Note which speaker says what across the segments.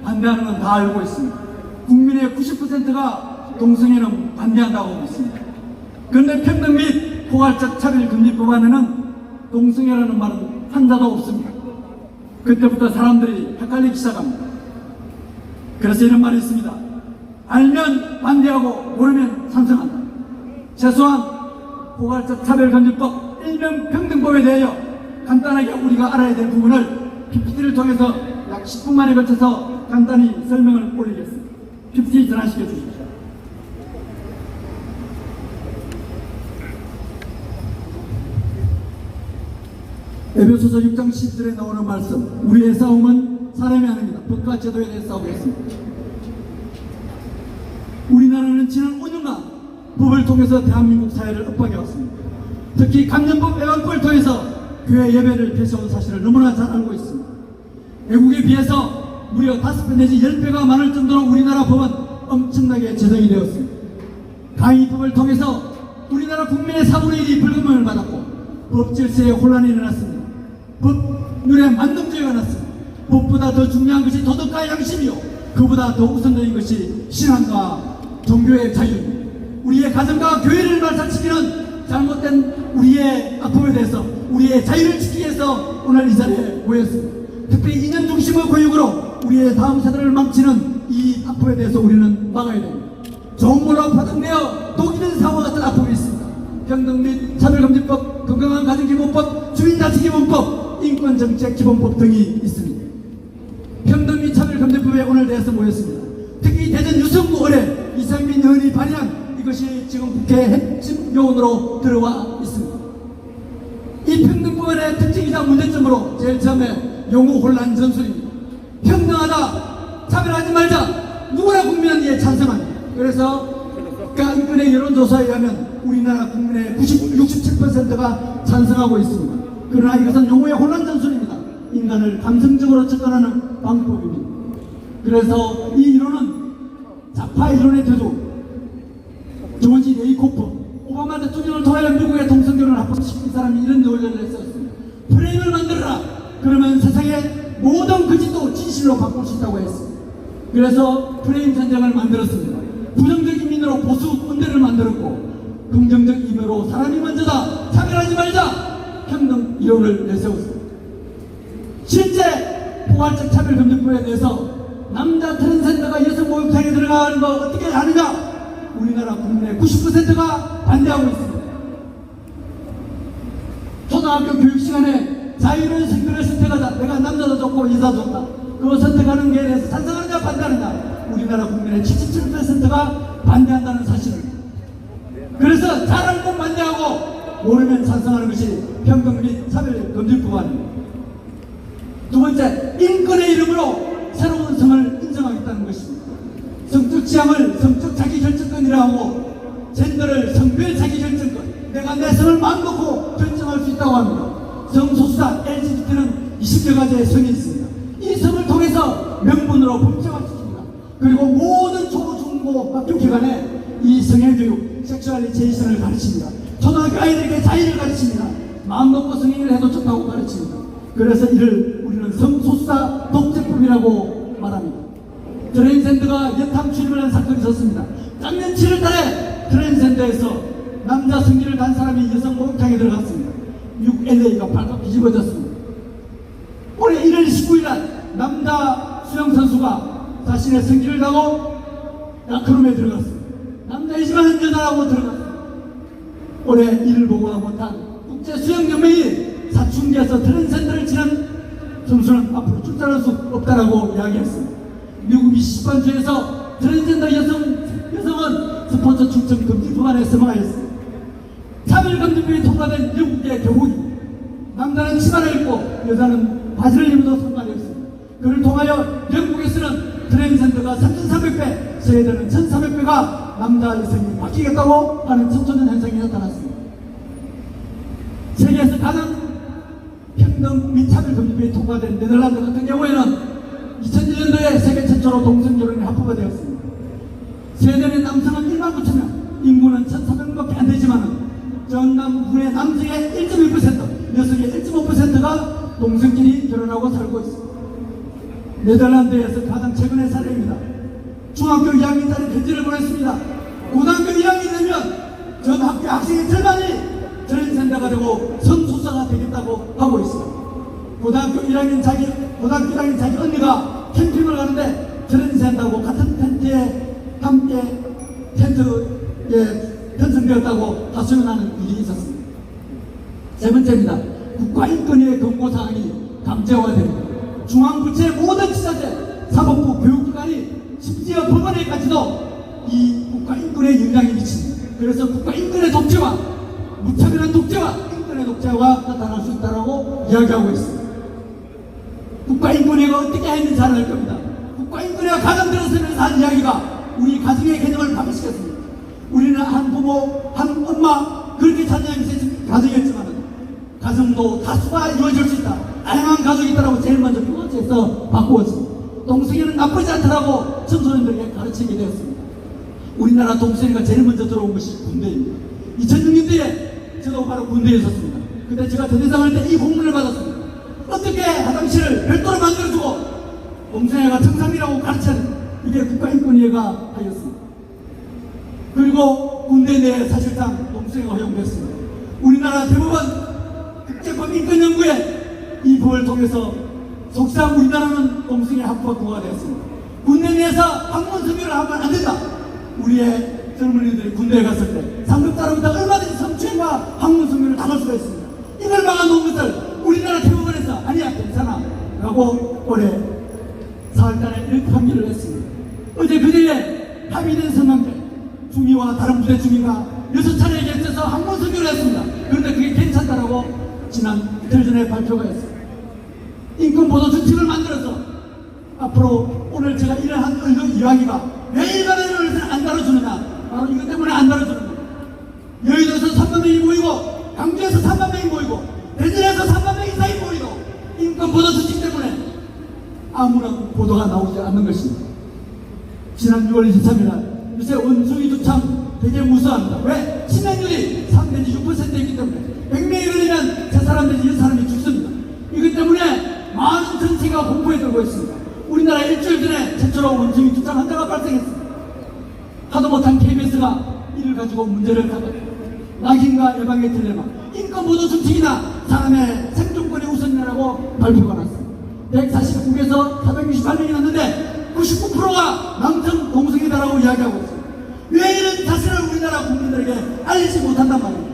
Speaker 1: 반대하는 건 다 알고 있습니다. 국민의 90%가 동성애는 반대한다고 보고 있습니다. 그런데 평등 및 포괄적 차별금지법안에는 동성애라는 말은 한자도 없습니다. 그때부터 사람들이 헷갈리기 시작합니다. 그래서 이런 말이 있습니다. 알면 반대하고 모르면 찬성한다. 최소한 포괄적 차별금지법 일명 평등법에 대하여 간단하게 우리가 알아야 될 부분을 PPT를 통해서 약 10분 만에 걸쳐서 간단히 설명을 올리겠습니다. PPT 전환시켜 주십시오. 에베소서 6장 10절에 나오는 말씀, 우리의 싸움은 사람이 아닙니다. 법과 제도에 대해 싸우겠습니다. 우리나라는 지난 5년간 법을 통해서 대한민국 사회를 엇박해왔습니다. 특히 감염법 예방법을 통해서 교회 예배를 폐쇄한 사실을 너무나 잘 알고 있습니다. 외국에 비해서 무려 5배 내지 10배가 많을 정도로 우리나라 법은 엄청나게 제정이 되었습니다. 강의법을 통해서 우리나라 국민의 4분의 1이 벌금을 받았고 법 질서에 혼란이 일어났습니다. 법률에 만능죄가 났습니다. 법보다 더 중요한 것이 도덕과 양심이요, 그보다 더 우선적인 것이 신앙과 종교의 자유입니다. 우리의 가정과 교회를 발전시키는 잘못된 우리의 악법에 대해서 우리의 자유를 지키기 위해서 오늘 이 자리에 모였습니다. 특별히 이념 중심의 교육으로 우리의 다음 세대를 망치는 이 악법에 대해서 우리는 막아야 됩니다. 좋은 걸로 파동되어 독이 된 사고와 같은 악법이 있습니다. 평등 및 차별금지법, 건강한 가정기본법, 주민자치기본법, 인권정책기본법 등이 있습니다. 평등 및 차별금지법에 오늘 대해서 모였습니다. 특히 대전 유성구 의뢰 이상민 의원이 발의한 이것이 지금 국회 핵심 요원으로 들어와 있습니다. 이 평등법안의 특징이자 문제점으로 제일 처음에 용어 혼란 전술입니다. 평등하다, 차별하지 말자, 누구나 국민은 이에 찬성합니다. 그래서 인권의 여론조사에 의하면 우리나라 국민의 67%가 찬성하고 있습니다. 그러나 이것은 용어의 혼란 전술입니다. 인간을 감성적으로 접근하는 방법입니다. 그래서 이 이론은 좌파 이론의 대조, 조지 레이코프, 오바마 대통령을 통하여 미국의 동성결혼을 합법시킨 사람이 이런 논리를 했었습니다. 프레임을 만들어라. 그러면 세상의 모든 거짓도 진실로 바꿀 수 있다고 했습니다. 그래서 프레임 전쟁을 만들었습니다. 부정적 이민으로 보수 군대를 만들었고, 긍정적 이민으로 사람이 먼저다, 차별하지 말자, 평등 이론을 내세웠습니다. 실제 포괄적 차별금지법에 대해서 남자 트랜스젠더가 여성 목욕탕에 들어가는 거 어떻게 하느냐? 우리나라 국민의 90%가 반대하고 있습니다. 초등학교 교육 시간에 자유로운 성별을 선택하자. 내가 남자도 좋고 여자도 좋다. 그거 선택하는 게 대해서 찬성하느냐 반대하느냐? 우리나라 국민의 77%가 반대한다는 사실을. 그래서 잘 알고 반대하고 모르면 찬성하는 것이 평등 및 차별금지법안입니다. 두 번째, 인권의 이름으로 새로운 성을 인정하겠다는 것입니다. 성적 취향을 성적 자기결정권이라 하고 젠더를 성별 자기결정권, 내가 내 성을 마음 놓고 결정할 수 있다고 합니다. 성소수자 LGBT는 20여 가지의 성이 있습니다. 이 성을 통해서 명분으로 법제화시킵니다. 그리고 모든 초, 중, 고 학교기관에 이 성애교육, 섹슈얼리제이션을 가르칩니다. 초등학교 아이들에게 자유를 가르칩니다. 마음 놓고 성행위를 해도 좋다고 가르칩니다. 그래서 이를 우리는 성소수자 독재법이라고 말합니다. 트랜스젠더가 여탕 출입을 한 사건이 있었습니다. 작년 7월달에 트랜스젠더에서 남자 성기를 단 사람이 여성 목욕탕에 들어갔습니다. 6LA가 발칵 뒤집어졌습니다. 올해 1월 19일 날 남자 수영선수가 자신의 성기를 다고 라크룸에 들어갔습니다. 남자이지만 여자라고 들어갔습니다. 올해 이를 보고도 못한 국제수영연맹이 사춘기에서 트랜스젠더를 지난 선수는 앞으로 출전할 수 없다라고 이야기했습니다. 미국 미시간주에서 트랜스젠더 여성은 스포츠 출전 금지 법안에 서명하였습니다. 차별금지법이 통과된 영국의 교훈이 남자는 치마를 입고 여자는 바지를 입어도 상관이 없습니다. 그를 통하여 영국에서는 트랜스젠더가 3,300배, 스웨덴은 1,300배가 남자 여성이 바뀌겠다고 하는 청소년 현상이 나타났습니다. 세계에서 가장 평등 및 차별금지법이 통과된 네덜란드 같은 경우에는 2001년도에 세계 최초로 동성결혼이 합법화 되었습니다. 스웨덴의 남성은 1만 9천 명, 인구는 1,400명밖에 안 되지만 전남부의 남성의 1.1%, 여성의 1.5%가 동성끼리 결혼하고 살고 있습니다. 네덜란드에서 가장 최근의 사례입니다. 중학교 2학년짜리 편지를 보냈습니다. 고등학교 1학년이 되면 전 학교 학생의 절반이 트랜스젠더가 되고 선수사가 되겠다고 하고 있어요. 고등학교 1학년 자기 언니가 캠핑을 가는데 트랜스젠더하고 같은 텐트에 함께 텐트에 편성되었다고 하소연하는 일이 있었습니다. 세 번째입니다. 국가인권위의 권고사항이 강제화됩니다. 중앙부처의 모든 지자체, 사법부, 교육기관이 심지어 법원에까지도 이 국가인권에 영향이 미칩니다. 그래서 국가인권의 독재와 무차별한 독재와 인권의 독재가 나타날 수 있다고 이야기하고 있습니다. 국가인권위가 어떻게 했는지 잘 알 겁니다. 국가인권위가 가정 들어서면서 한 이야기가 우리 가정의 개념을 파괴시켰습니다. 우리는 한 부모, 한 엄마 그렇게 자녀가 있는 가정이었지만 가정도 다수가 이루어질 수 있다. 다양한 가족이 있다고 제일 먼저 교과서에서 바꾸었습니다. 동성애는 나쁘지 않다라고 청소년들에게 가르치게 되었습니다. 우리나라 동성애가 제일 먼저 들어온 것이 군대입니다. 2006년도에 저도 바로 군대에 있었습니다. 그때 제가 대대장할 때 이 공문을 받았습니다. 어떻게 화장실을 별도로 만들어주고 동성애가 정상이라고 가르치는 이게 국가인권위회가 하였습니다. 그리고 군대 내에 사실상 동성애가 허용됐습니다. 우리나라 대법원 국제법 인권연구회 이 법을 통해서 속상 우리나라는 동성애 합법화가 되었습니다. 군대 내에서 학문 성교를 하면 안 된다. 우리의 젊은이들이 군대에 갔을 때 상급 따르면 얼마든지 성추행과 학문 성교를 당할 수가 있습니다. 이걸 막아놓은 것을 우리나라 대법원에서 아니야 괜찮아 라고 올해 4월달에 이렇게 판결을 했습니다. 어제 그제에 합의된 성관계 중위와 다른 부대 중위가 6차례에 걸쳐서 학문 성교를 했습니다. 그런데 그게 괜찮다라고 지난 이틀 전에 발표가 했습니다. 인권보도 정책을 만들어서 앞으로 오늘 제가 일어난 언론 이야기가 왜 일반의 언론에서는 안 다뤄주느냐 바로 이것 때문에 안 다뤄주는 거예요. 여의도에서 3만 명이 모이고 광주에서 3만 명이 모이고 대전에서 3만 명 이상이 모이고 인권보도 정책 때문에 아무런 보도가 나오지 않는 것입니다. 지난 6월 23일 요새 원숭이 두창 되게 무서워합니다. 왜? 치명률이 3 내지 6%이기 때문에 100명이 걸리면 3사람 내지 6사람이 죽습니다. 이것 때문에 많은 전체가 공포에 들고 있습니다. 우리나라 일주일 전에 최초로 원숭이 두창 환자가 발생했습니다. 하도 못한 KBS가 이를 가지고 문제를 가졌습니다. 낙인과 예방의 딜레마, 인권보도 정책이나 사람의 생존권이 우선이라고 발표가 났습니다. 149개에서 468명이 났는데 99%가 남성 동성애다라고 이야기하고 있습니다. 왜 이런 사실을 우리나라 국민들에게 알리지 못한단 말입니다.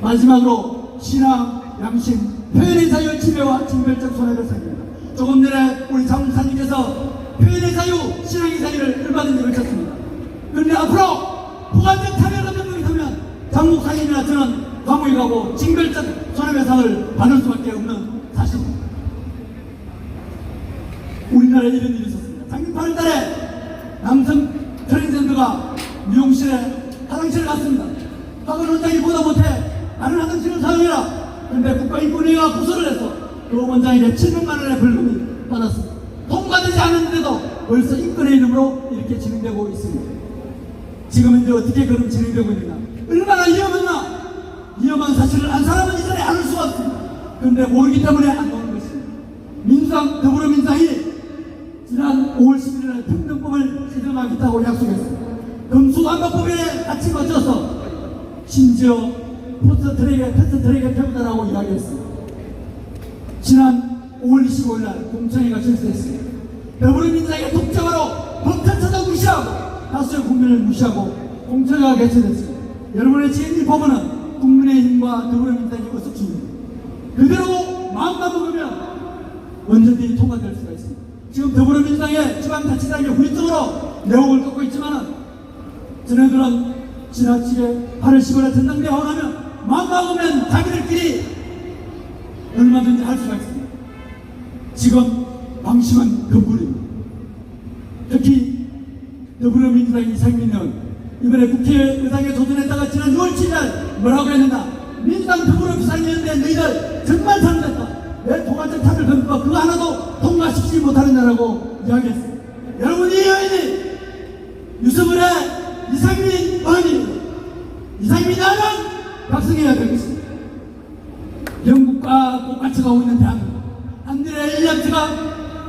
Speaker 1: 마지막으로 신앙, 양심, 표현의 자유 침해와 징벌적 손해를 생깁니다. 조금 전에 우리 장사님께서 표현의 자유, 신앙의 자유를 얼마든지 외쳤습니다. 그런데 앞으로 부관적 차별을 변경하면 장 목사님이나 저는 감옥에 가고 징벌적 손해배상을 받을 수밖에 없는 사실입니다. 우리나라에 이런 일이 있었습니다. 작년 8월달에 남성 트랜스젠더가 미용실에 화장실을 갔습니다. 학원 원장이 보다 못해 다른 화장실을 사용해라. 그런데 국가인권위가 구설을 해서 그 원장에게 700만 원의 벌금이 받았습니다. 통과되지 않았는데도 벌써 인권의 이름으로 이렇게 진행되고 있습니다. 지금 이제 어떻게 그럼 진행되고 있느냐? 얼마나 위험했나? 위험한 사실을 안 사람은 이 자리에 알 수가 없습니다. 그런데 모르기 때문에 안 나오는 것입니다. 민주당, 더불어민주당이 지난 5월 11일에 평등법을 제정하겠다고 약속했습니다. 금수관법에 같이 거쳐서 심지어 패스트트랙에 펴보자라고 이야기했습니다. 지난 5월 25일날 공청회가 실시했습니다. 더불어민주당의 독재화로 법 자체도 무시하고 다수의 국민을 무시하고 공청회가 개최됐습니다. 여러분의 지금 이 법안은 국민의힘과 더불어민주당이 의석수입니다. 그대로 마음만 먹으면 언제든지 통과될 수가 있습니다. 지금 더불어민주당의 지방자치당의 후유증으로 내용을 꺾고 있지만 저네들은 지나치게 8월 10일에 전당대회 하면 마음 먹으면 자기들끼리 얼마든지 할 수가 있습니다. 지금 방심은 금물입니다. 특히 더불어민주당 이상민 의원 이번에 국회의장에 도전했다가 지난 6월 7일 뭐라고 했느냐? 민주당 더불어 비상위원회 너희들 정말 잘못했다. 왜 도관적 차별금법 그거 하나도 통과시키지 못하느냐라고 이야기했습니다. 여러분 이 의원이 유승은의 이상민 의원입니다. 이상민 의원은 각성해야 될 것입니다. 영국과 똑같이 가고 있는 대한민국 안드레 일리암스가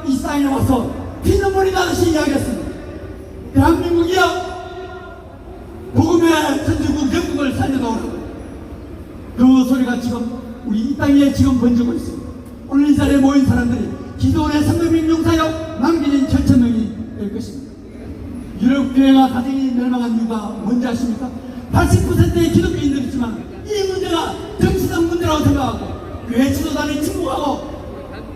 Speaker 1: 이 사인에 와서 피눈물이 나듯이 이야기했습니다. 대한민국이요, 복음의 선진국 영국을 살려놓으라고. 그 소리가 지금 우리 이 땅에 지금 번지고 있습니다. 오늘 이 자리에 모인 사람들이 기도원의 300명 용사역 남기진 7,000명이 될 것입니다. 유럽 교회가 가장 멸망한 이유가 뭔지 아십니까? 80%의 기독교인들이 있지만 이 문제가 정치적 문제라고 생각하고 교회 지도단이 침묵하고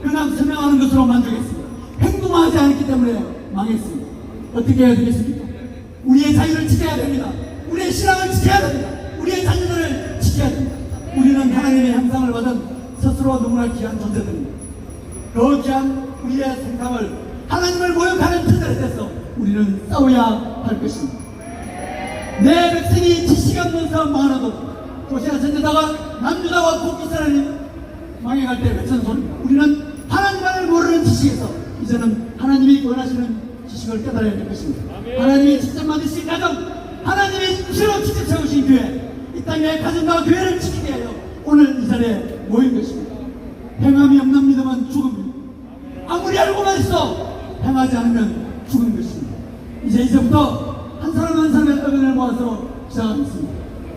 Speaker 1: 그냥 설명하는 것으로 만족했습니다. 행동하지 않았기 때문에 망했습니다. 어떻게 해야 되겠습니까? 우리의 자유를 지켜야 됩니다. 우리의 신앙을 지켜야 됩니다. 우리의 자녀들을 지켜야 됩니다. 우리는 하나님의 형상을 받은 스스로 너무나 귀한 존재들입니다. 그 귀한 우리의 생각을 하나님을 모욕하는 자들에 대해서 우리는 싸워야 할 것입니다. 내 백성이 지식이 없는 망하나도 조시아 선지자가 남유다와 북이스라엘이 망해갈 때 외친 소리입니다. 우리는 하나님만을 모르는 지식에서 이제는 하나님이 원하시는 지식을 깨달아야 될 것입니다. 하나님이 직접 만드신 가정, 하나님이 주로 직접 세우신 교회, 이 땅의 가정과 교회를 지키기 위하여 오늘 이 자리에 모인 것입니다. 행함이 없는 믿음은 죽음입니다. 아무리 알고만 있어 행하지 않으면 죽은 것입니다. 이제부터 한 사람 한 사람의 의견을 모아서 시작하겠습니다.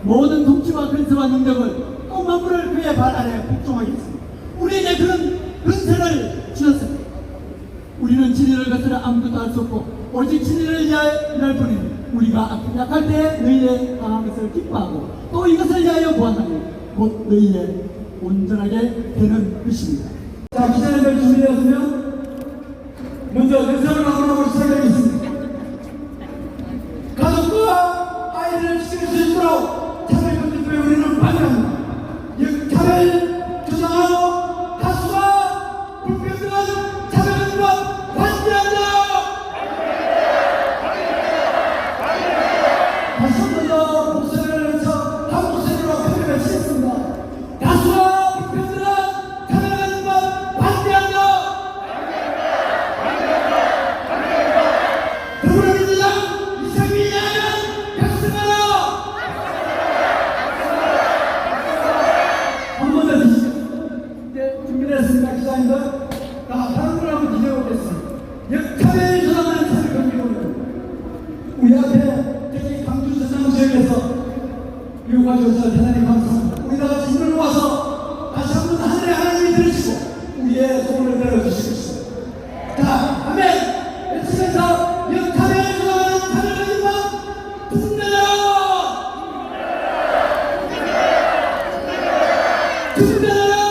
Speaker 1: 모든 통치와 근세와 능력을 또 만물을 그의 발 아래 복종하겠습니다. 우리에게 그런 근세를 주셨습니다. 우리는 진리를 거스려 아무것도 할 수 없고 오직 진리를 위하여 일할 뿐이니 우리가 약할 때 너희의 강한 것을 기뻐하고 또 이것을 위하여 구한다면 곧 너희의 온전하게 되는 것입니다. 자, 기자님들 준비되었으면 먼저 연설을 하도록 시작하겠습니다. 가족과 아이들을 지킬 수 있도록 차별 금지법에 우리는 반대합니다. 차별 주장하고 가수와 불평등한 차별 금지법 반대한다. 다시 한 번 더 목소리를 내서 한 목소리로 표현을 시켰습니다. 가수와 불평등한 차별 금지법 반대한다. 더불어민주당 이상민 야당 각성하라. 한 번 더 주시죠. 이제 준비됐습니다. 기자님들. 자, 다른 걸 한번 기대해보겠습니다. 역차별 조장하는 차별 금지법을 우리 앞에 특히 광주 전남 지역에서 요구해 주셔서 대단히 감사합니다. 우리 다 같이 힘을 모아서 다시 한번 하늘의 하나님이 들으시고 우리의 소원을 들어주시겠습니다. 자, 아멘! 외치면서 역차별 조장하는 차별 금지법 투쟁하라! 투쟁하라!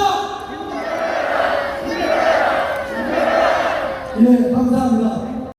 Speaker 1: 예, 감사합니다.